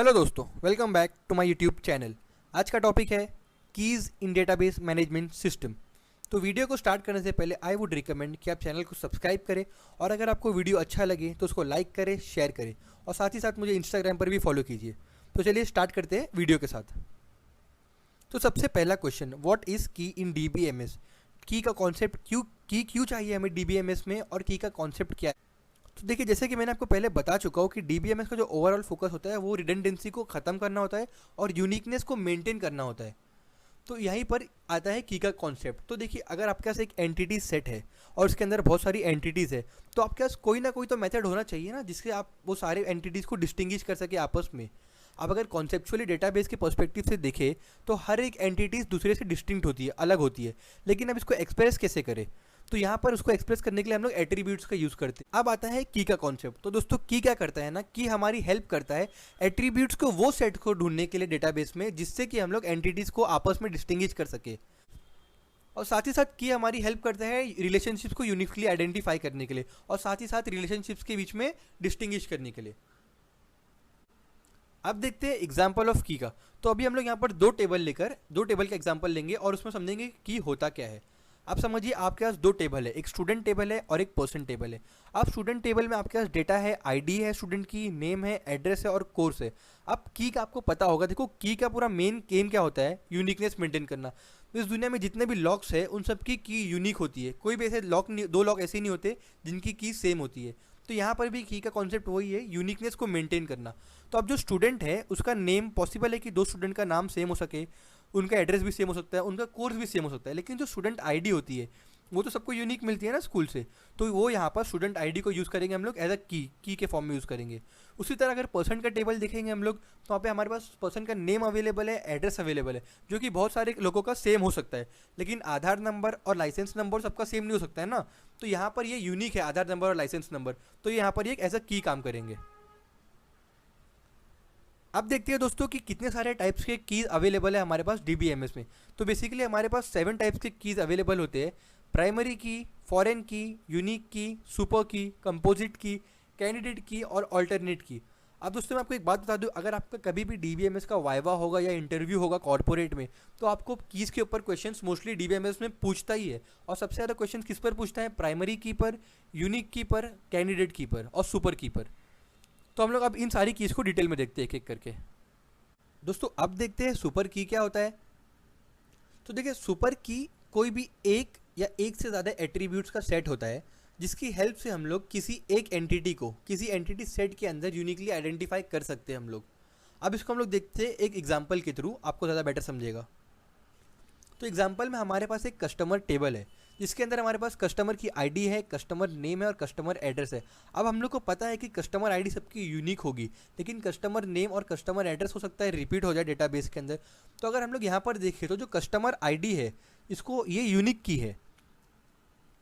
Hello दोस्तों, welcome back to my YouTube channel. आज का टॉपिक है keys in database management system. तो वीडियो को स्टार्ट करने से पहले आई वुड रिकमेंड कि आप चैनल को सब्सक्राइब करें और अगर आपको वीडियो अच्छा लगे तो उसको लाइक करें, शेयर करें और साथ ही साथ मुझे इंस्टाग्राम पर भी फॉलो कीजिए। तो चलिए स्टार्ट करते हैं वीडियो के साथ। तो सबसे पहला क्वेश्चन, व्हाट इज़ की इन DBMS? की का कॉन्सेप्ट क्यों चाहिए हमें DBMS में और की का कॉन्सेप्ट क्या है? तो देखिए, जैसे कि मैंने आपको पहले बता चुका हूँ कि DBMS का जो ओवरऑल फोकस होता है वो रिडंडेंसी को ख़त्म करना होता है और यूनिकनेस को मेंटेन करना होता है। तो यहीं पर आता है की का कॉन्सेप्ट। तो देखिए, अगर आपके पास एक एंटिटी सेट है और उसके अंदर बहुत सारी एंटिटीज़ है, तो आपके पास कोई ना कोई तो मेथड होना चाहिए ना जिससे आप वो सारे एंटिटीज़ को डिस्टिंग्विश कर सके आपस में। अब अगर कॉन्सेप्चुअली डेटाबेस के पर्सपेक्टिव से देखें तो हर एक एंटिटीज़ दूसरे से डिस्टिंक्ट होती है, अलग होती है, लेकिन अब इसको एक्सप्रेस कैसे करें? तो यहाँ पर उसको एक्सप्रेस करने के लिए हम लोग एट्रीब्यूट्स का यूज़ करते हैं। अब आता है की का कॉन्सेप्ट। तो दोस्तों, की क्या करता है ना, की हमारी हेल्प करता है एट्रीब्यूट्स को वो सेट को ढूंढने के लिए डेटाबेस में जिससे कि हम लोग एंटिटीज़ को आपस में डिस्टिंग्विश कर सके। और साथ ही साथ की हमारी हेल्प करता है रिलेशनशिप्स को यूनिकली आइडेंटिफाई करने के लिए और साथ ही साथ रिलेशनशिप्स के बीच में डिस्टिंग्विश करने के लिए। अब देखते हैं एग्जाम्पल ऑफ की का। तो अभी हम लोग यहाँ पर दो टेबल का एग्जाम्पल लेंगे और उसमें समझेंगे की होता क्या है। आप समझिए, आपके पास दो टेबल है, एक स्टूडेंट टेबल है और एक पर्सन टेबल है। अब स्टूडेंट टेबल में आपके पास डेटा है, आईडी है स्टूडेंट की, नेम है, एड्रेस है और कोर्स है। अब की का आपको पता होगा, देखो की का पूरा मेन गेम क्या होता है, यूनिकनेस मेंटेन करना। तो इस दुनिया में जितने भी लॉक्स है उन सब की यूनिक होती है। कोई भी ऐसे दो लॉक ऐसे नहीं होते जिनकी की सेम होती है। तो यहाँ पर भी की का कॉन्सेप्ट वही है, यूनिकनेस को मेंटेन करना। तो अब जो स्टूडेंट है उसका नेम, पॉसिबल है कि दो स्टूडेंट का नाम सेम हो सके, उनका एड्रेस भी सेम हो सकता है, उनका कोर्स भी सेम हो सकता है, लेकिन जो स्टूडेंट आईडी होती है वो तो सबको यूनिक मिलती है ना स्कूल से। तो वो यहाँ पर स्टूडेंट आईडी को यूज़ करेंगे हम लोग एज अ की के फॉर्म में यूज़ करेंगे। उसी तरह अगर पर्सन का टेबल देखेंगे हम लोग, तो वहाँ पे हमारे पास पर्सन का नेम अवेलेबल है, एड्रेस अवेलेबल है, जो कि बहुत सारे लोगों का सेम हो सकता है, लेकिन आधार नंबर और लाइसेंस नंबर सबका सेम नहीं हो सकता है ना। तो यहाँ पर ये यूनिक है, आधार नंबर और लाइसेंस नंबर। तो यहाँ पर ये एज अ की काम करेंगे। अब देखते हैं दोस्तों कि कितने सारे टाइप्स के कीज़ अवेलेबल है हमारे पास DBMS में। तो बेसिकली हमारे पास 7 टाइप्स के कीज़ अवेलेबल होते हैं। प्राइमरी की, फॉरेन की, यूनिक की, सुपर की, कंपोजिट की, कैंडिडेट की और ऑल्टरनेट की। अब दोस्तों, मैं आपको एक बात बता दूं, अगर आपका कभी भी DBMS का वाइवा होगा या इंटरव्यू होगा कॉर्पोरेट में, तो आपको कीज़ के ऊपर क्वेश्चंस मोस्टली DBMS में पूछता ही है। और सबसे ज़्यादा क्वेश्चन किस पर पूछता है? प्राइमरी की पर, यूनिक की पर, कैंडिडेट की पर और सुपर की पर। तो हम लोग अब इन सारी कीज़ को डिटेल में देखते हैं एक एक करके। दोस्तों, अब देखते हैं सुपर की क्या होता है। तो देखिए, सुपर की कोई भी एक या एक से ज़्यादा एट्रीब्यूट्स का सेट होता है जिसकी हेल्प से हम लोग किसी एक एंटिटी को किसी एंटिटी सेट के अंदर यूनिकली आइडेंटिफाई कर सकते हैं हम लोग। अब इसको हम लोग देखते हैं एक एग्जाम्पल के थ्रू, आपको ज़्यादा बेटर समझेगा। तो एग्जाम्पल में हमारे पास एक कस्टमर टेबल है जिसके अंदर हमारे पास कस्टमर की आईडी है, कस्टमर नेम है और कस्टमर एड्रेस है। अब हम लोग को पता है कि कस्टमर आईडी सबकी यूनिक होगी, लेकिन कस्टमर नेम और कस्टमर एड्रेस हो सकता है रिपीट हो जाए डेटाबेस के अंदर। तो अगर हम लोग यहाँ पर देखें तो जो कस्टमर आईडी है, इसको ये यूनिक की है,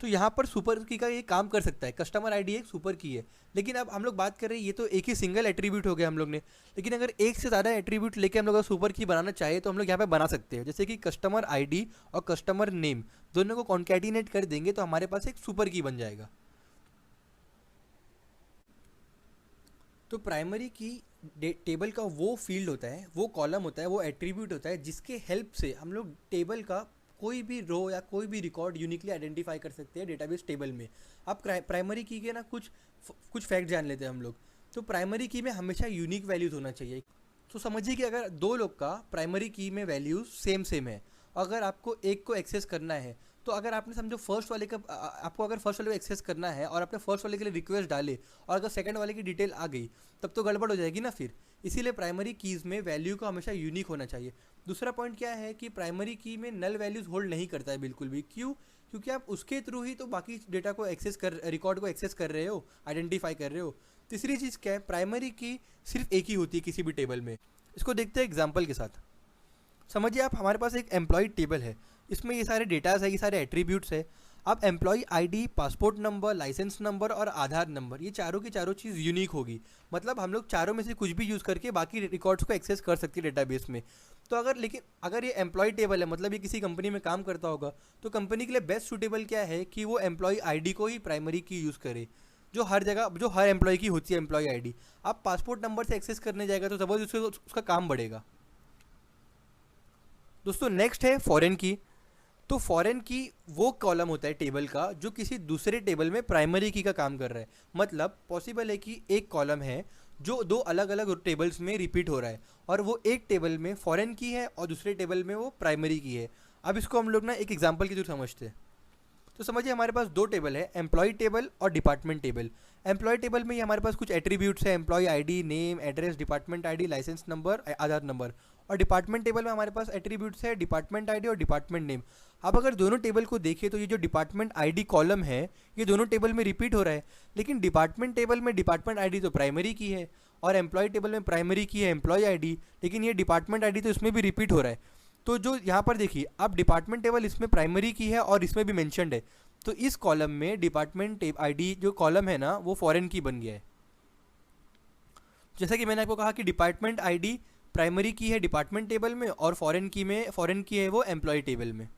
तो यहाँ पर सुपर की का ये काम कर सकता है। कस्टमर आईडी एक सुपर की है, लेकिन अब हम लोग बात कर रहे हैं, ये तो एक ही सिंगल एट्रीब्यूट हो गया हम लोग ने। लेकिन अगर एक से ज़्यादा एट्रीब्यूट लेके हम लोग अगर सुपर की बनाना चाहिए तो हम लोग यहाँ पे बना सकते हैं। जैसे कि कस्टमर आईडी और कस्टमर नेम दोनों को कॉन्कैटिनेट कर देंगे तो हमारे पास एक सुपर की बन जाएगा। तो प्राइमरी की टेबल का वो फील्ड होता है, वो कॉलम होता है, वो एट्रीब्यूट होता है जिसके हेल्प से हम लोग टेबल का कोई भी रो या कोई भी रिकॉर्ड यूनिकली आइडेंटिफाई कर सकते हैं डेटाबेस टेबल में। अब प्राइमरी की के ना कुछ फैक्ट जान लेते हैं हम लोग। तो प्राइमरी की में हमेशा यूनिक वैल्यूज़ होना चाहिए। तो समझिए कि अगर दो लोग का प्राइमरी की में वैल्यूज़ सेम है, अगर आपको एक को एक्सेस करना है, तो अगर आपने समझो फर्स्ट वाले का आपको अगर फर्स्ट वाले को एक्सेस करना है और आपने फर्स्ट वाले के लिए रिक्वेस्ट डाले और अगर सेकंड वाले की डिटेल आ गई, तब तो गड़बड़ हो जाएगी ना फिर। इसीलिए प्राइमरी कीज़ में वैल्यू को हमेशा यूनिक होना चाहिए। दूसरा पॉइंट क्या है कि प्राइमरी की में नल वैल्यूज़ होल्ड नहीं करता है बिल्कुल भी। क्यों? क्योंकि आप उसके थ्रू ही तो बाकी डेटा को रिकॉर्ड को एक्सेस कर रहे हो, आइडेंटिफाई कर रहे हो। तीसरी चीज़ क्या है, प्राइमरी की सिर्फ एक ही होती है किसी भी टेबल में। इसको देखते हैं एग्जाम्पल के साथ। समझिए, आप हमारे पास एक एम्प्लॉय टेबल है, इसमें ये सारे डेटाज है, ये सारे एट्रीब्यूट्स है। अब employee ID, passport number, licence number और आधार नंबर, ये चारों की चारों चीज़ यूनिक होगी। मतलब हम लोग चारों में से कुछ भी यूज़ करके बाकी रिकॉर्ड्स को एक्सेस कर सकते हैं डेटाबेस में। तो अगर ये एम्प्लॉय टेबल है, मतलब ये किसी कंपनी में काम करता होगा, तो कंपनी के लिए बेस्ट सूटेबल क्या है कि वो एम्प्लॉय आईडी को ही प्राइमरी की यूज़ करे। जो हर जगह जो हर एम्प्लॉय की होती है, एम्प्लॉय आईडी। आप पासपोर्ट नंबर से एक्सेस करने जाएगा तो ज़बरदस्ती उसका काम बढ़ेगा। दोस्तों नेक्स्ट है फॉरेन की। तो फॉरेन की वो कॉलम होता है टेबल का जो किसी दूसरे टेबल में प्राइमरी की का काम कर रहा है। मतलब पॉसिबल है कि एक कॉलम है जो दो अलग अलग टेबल्स में रिपीट हो रहा है, और वो एक टेबल में फॉरेन की है और दूसरे टेबल में वो प्राइमरी की है। अब इसको हम लोग ना एक एग्जांपल के थ्रू समझते हैं। तो समझिए हमारे पास दो टेबल है, एम्प्लॉय टेबल और डिपार्टमेंट टेबल। एम्प्लॉय टेबल में हमारे पास कुछ एट्रीब्यूट्स है, employee ID, name, address, department ID, licence number, Aadhaar number. और डिपार्टमेंट टेबल में हमारे पास एट्रीब्यूट्स है, डिपार्टमेंट आईडी और डिपार्टमेंट नेम। अब अगर दोनों टेबल को देखें तो ये जो डिपार्टमेंट आईडी कॉलम है ये दोनों टेबल में रिपीट हो रहा है, लेकिन डिपार्टमेंट टेबल में डिपार्टमेंट आईडी तो प्राइमरी की है और एम्प्लॉय टेबल में प्राइमरी की है एम्प्लॉय आईडी, लेकिन ये डिपार्टमेंट आईडी तो इसमें भी रिपीट हो रहा है। तो जो यहाँ पर देखिए, अब डिपार्टमेंट टेबल इसमें प्राइमरी की है और इसमें भी मेंशन्ड है, तो इस कॉलम में डिपार्टमेंट आईडी जो कॉलम है ना वो फॉरेन की बन गया है। जैसा कि मैंने आपको कहा कि डिपार्टमेंट आईडी प्राइमरी की है डिपार्टमेंट टेबल में और फॉरेन की है वो एम्प्लॉय टेबल में।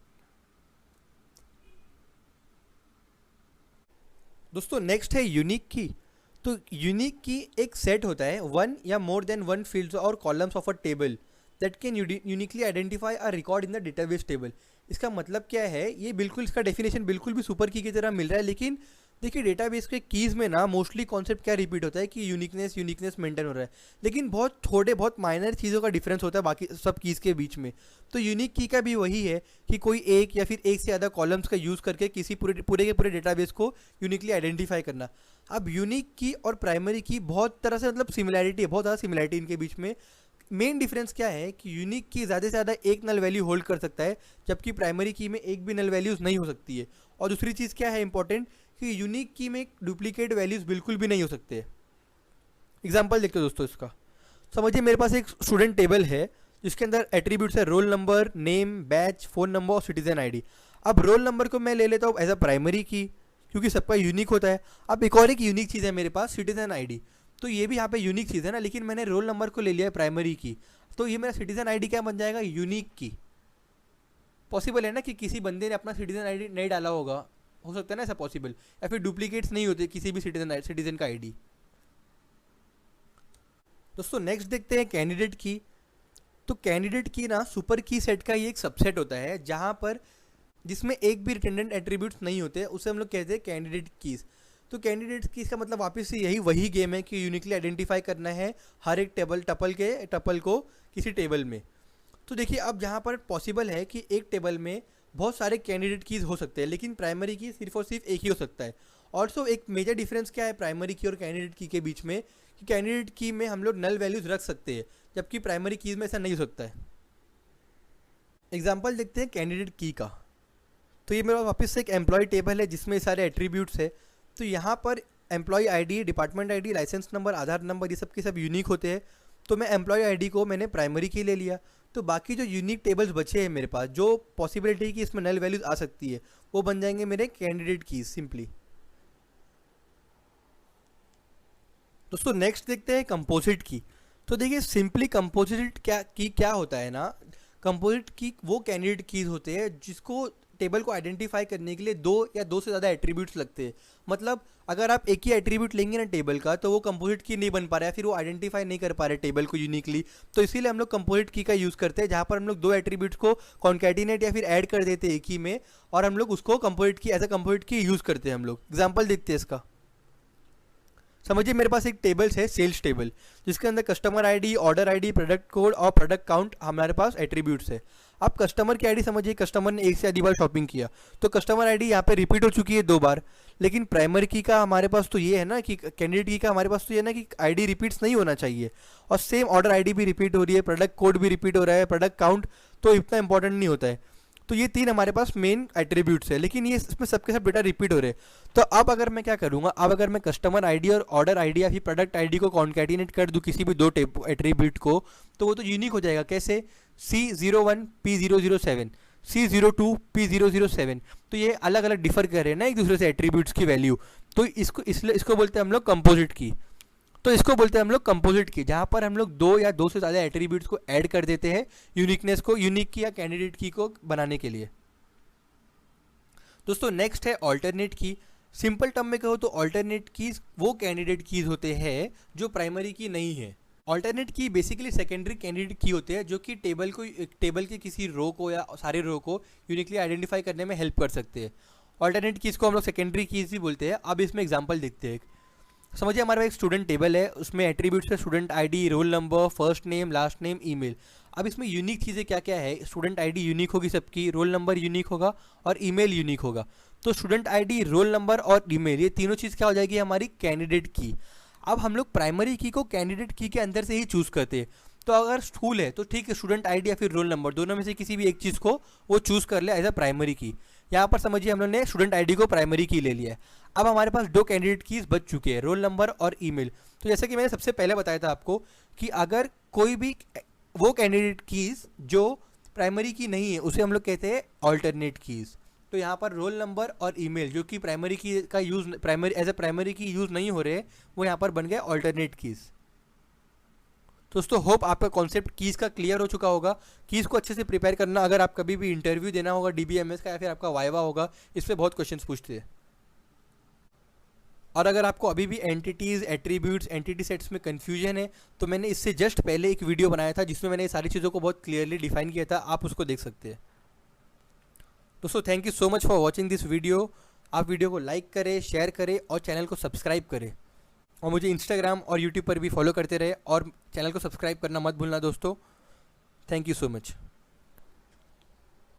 दोस्तों नेक्स्ट है यूनिक की। तो यूनिक की एक सेट होता है वन या मोर देन वन फील्ड्स और columns of a table that can uniquely identify a record in the database table. इसका मतलब क्या है, ये बिल्कुल इसका डेफिनेशन बिल्कुल भी सुपर की तरह मिल रहा है, लेकिन देखिए डेटाबेस के कीज़ में ना मोस्टली कॉन्सेप्ट क्या रिपीट होता है कि यूनिकनेस मेंटेन हो रहा है, लेकिन बहुत माइनर चीज़ों का डिफरेंस होता है बाकी सब कीज़ के बीच में। तो यूनिक की का भी वही है कि कोई एक या फिर एक से ज़्यादा कॉलम्स का यूज़ करके किसी पूरे के पूरे डेटाबेस को यूनिकली आइडेंटिफाई करना। अब यूनिक की और प्राइमरी की बहुत तरह से मतलब सिमिलैरिटी है, बहुत ज़्यादा सिमिलैरिटी इनके बीच में। मेन डिफरेंस क्या है कि यूनिक की ज़्यादा से ज़्यादा एक नल वैल्यू होल्ड कर सकता है, जबकि प्राइमरी की में एक भी नल वैल्यूज़ नहीं हो सकती है। और दूसरी चीज़ क्या है इंपॉर्टेंट, कि यूनिक की में डुप्लीकेट वैल्यूज़ बिल्कुल भी नहीं हो सकते। एग्जांपल देखते हो दोस्तों इसका। समझिए मेरे पास एक स्टूडेंट टेबल है जिसके अंदर एट्रीब्यूट्स है roll number, name, batch, phone number और सिटीजन आईडी। अब रोल नंबर को मैं ले लेता हूँ एज अ प्राइमरी की क्योंकि सबका यूनिक होता है। अब एक और एक यूनिक चीज़ है मेरे पास, सिटीजन आईडी। तो ये भी यहाँ पे यूनिक चीज़ है ना, लेकिन मैंने रोल नंबर को ले लिया है प्राइमरी की, तो ये मेरा सिटीजन आईडी क्या बन जाएगा, यूनिक की। पॉसिबल है ना कि किसी बंदे ने अपना सिटीजन आईडी नहीं डाला होगा, हो सकता है ना ऐसा पॉसिबल, या फिर डुप्लीकेट्स नहीं होते किसी भी सिटीजन का आईडी। दोस्तों नेक्स्ट देखते हैं कैंडिडेट की। तो कैंडिडेट की ना सुपर की सेट का ये एक सबसेट होता है जहाँ पर जिसमें एक भी रिटेंडेंट एट्रीब्यूट्स नहीं होते, उसे हम लोग कहते हैं कैंडिडेट कीज़। तो कैंडिडेट कीज़ का मतलब वापस से वही गेम है कि यूनिकली आइडेंटिफाई करना है हर एक टपल को किसी टेबल में। तो देखिए अब यहाँ पर पॉसिबल है कि एक टेबल में बहुत सारे कैंडिडेट कीज़ हो सकते हैं, लेकिन प्राइमरी की सिर्फ और सिर्फ एक ही हो सकता है। ऑल्सो एक मेजर डिफरेंस क्या है प्राइमरी की और कैंडिडेट की के बीच में, कि कैंडिडेट की में हम लोग नल वैल्यूज़ रख सकते हैं, जबकि प्राइमरी कीज़ में ऐसा नहीं हो सकता है। एग्जाम्पल देखते हैं कैंडिडेट की का। तो ये मेरा वापस से एक एम्प्लॉय टेबल है जिसमें सारे एट्रीब्यूट्स है। तो यहाँ पर employee ID, department ID, licence number, Aadhaar number, ये सब के सब यूनिक होते हैं। तो मैं एम्प्लॉय आईडी को मैंने प्राइमरी की ले लिया। तो बाकी जो यूनिक टेबल्स बचे हैं मेरे पास, जो पॉसिबिलिटी कि इसमें नल वैल्यूज आ सकती है, वो बन जाएंगे मेरे कैंडिडेट कीज सिंपली। दोस्तों नेक्स्ट देखते हैं कंपोजिट की। तो देखिए सिंपली कंपोजिट क्या होता है ना, कंपोजिट की वो कैंडिडेट कीज होते हैं जिसको टेबल को आइडेंटिफाई करने के लिए दो से ज़्यादा एट्रीब्यूट्स लगते हैं। मतलब अगर आप एक ही एट्रीब्यूट लेंगे ना टेबल का, तो वो कंपोजिट की नहीं बन पा रहा है, फिर वो आइडेंटिफाई नहीं कर पा रहे टेबल को यूनिकली। तो इसीलिए हम लोग कंपोजिट की का यूज़ करते हैं, जहाँ पर हम लोग दो एट्रीब्यूट्स को कॉन्कैटिनेट या फिर ऐड कर देते हैं एक ही में, और हम लोग उसको composite key as a composite key use करते हैं हम लोग। एग्जाम्पल देखते हैं इसका। समझिए मेरे पास एक टेबल्स है सेल्स टेबल, जिसके अंदर customer ID, order ID, product code और प्रोडक्ट काउंट हमारे पास एट्रीब्यूट्स है। आप कस्टमर की आईडी समझिए, कस्टमर ने एक से अधिक बार शॉपिंग किया, तो कस्टमर आईडी यहाँ पे रिपीट हो चुकी है 2 बार। लेकिन प्राइमरी की का हमारे पास तो ये है ना कि कैंडिडेट की का हमारे पास तो ये है ना कि आईडी रिपीट्स नहीं होना चाहिए, और सेम ऑर्डर आईडी भी रिपीट हो रही है, प्रोडक्ट कोड भी रिपीट हो रहा है, प्रोडक्ट काउंट तो इतना इंपॉर्टेंट नहीं होता है। तो ये 3 हमारे पास मेन एट्रीब्यूट्स है, लेकिन ये इसमें सबके सब डेटा रिपीट हो रहे हैं। तो अब अगर मैं क्या करूँगा, अब अगर मैं कस्टमर आईडी और ऑर्डर आईडी या फिर प्रोडक्ट आईडी को कॉन्कैटिनेट कर दूँ किसी भी 2 एट्रीब्यूट को, तो वो तो यूनिक हो जाएगा। कैसे, C01 P007, C02 P007। तो ये अलग अलग डिफर कर रहे हैं ना एक दूसरे से एट्रीब्यूट्स की वैल्यू। तो इसको बोलते हैं हम लोग कंपोजिट की। तो इसको बोलते हैं हम लोग कंपोजिट की, जहाँ पर हम लोग 2 या 2 से ज़्यादा एट्रीब्यूट्स को ऐड कर देते हैं यूनिकनेस को, यूनिक की या कैंडिडेट की को बनाने के लिए। दोस्तों नेक्स्ट है ऑल्टरनेट की। सिंपल टर्म में कहो तो ऑल्टरनेट कीज वो कैंडिडेट कीज होते हैं जो प्राइमरी की नहीं है। ऑल्टरनेट की बेसिकली सेकेंडरी कैंडिडेट की होते हैं जो कि टेबल के किसी रो को या सारे रो को यूनिकली आइडेंटिफाई करने में हेल्प कर सकते हैं। ऑल्टरनेट कीज को हम लोग सेकेंडरी कीज भी बोलते हैं। अब इसमें एग्जांपल देखते हैं। समझिए हमारे पास एक स्टूडेंट टेबल है, उसमें एट्रीब्यूट्स है student ID, roll number, first name, last name, email. अब इसमें यूनिक चीज़ें क्या क्या है? स्टूडेंट आईडी यूनिक होगी सबकी, रोल नंबर यूनिक होगा और ईमेल यूनिक होगा। तो स्टूडेंट आईडी, रोल नंबर और ईमेल, ये तीनों चीज़ क्या हो जाएगी? हमारी कैंडिडेट की। अब हम लोग प्राइमरी की को कैंडिडेट की के अंदर से ही चूज़ करते हैं। तो अगर स्कूल है तो ठीक है, स्टूडेंट आईडी या फिर रोल नंबर दोनों में से किसी भी एक चीज़ को वो चूज़ कर ले एज अ प्राइमरी की। यहाँ पर समझिए हम लोग ने स्टूडेंट आईडी को प्राइमरी की ले लिया है। अब हमारे पास दो कैंडिडेट कीज बच चुके हैं, रोल नंबर और ईमेल। तो जैसे कि मैंने सबसे पहले बताया था आपको कि अगर कोई भी वो कैंडिडेट कीज जो प्राइमरी की नहीं है उसे हम लोग कहते हैं ऑल्टरनेट कीज। तो यहाँ पर रोल नंबर और ईमेल जो कि प्राइमरी की का यूज़ एज ए प्राइमरी की यूज़ नहीं हो रहे, वो यहाँ पर बन गए ऑल्टरनेट कीज। तो दोस्तों होप आपका कॉन्सेप्ट कीज़ का क्लियर हो चुका होगा। कीज़ को अच्छे से प्रिपेयर करना, अगर आप कभी भी इंटरव्यू देना होगा डीबीएमएस का या फिर आपका वाइवा होगा, इस पर बहुत क्वेश्चंस पूछते हैं। और अगर आपको अभी भी एंटिटीज़, एट्रीब्यूट्स, एंटिटी सेट्स में कन्फ्यूजन है तो मैंने इससे जस्ट पहले एक वीडियो बनाया था जिसमें मैंने ये सारी चीज़ों को बहुत क्लियरली डिफाइन किया था, आप उसको देख सकते हैं। दोस्तों thank you so much for watching this video. आप वीडियो को लाइक करें, शेयर करें और चैनल को सब्सक्राइब करें। और मुझे इंस्टाग्राम और यूट्यूब पर भी फॉलो करते रहे और चैनल को सब्सक्राइब करना मत भूलना दोस्तों। Thank you so much.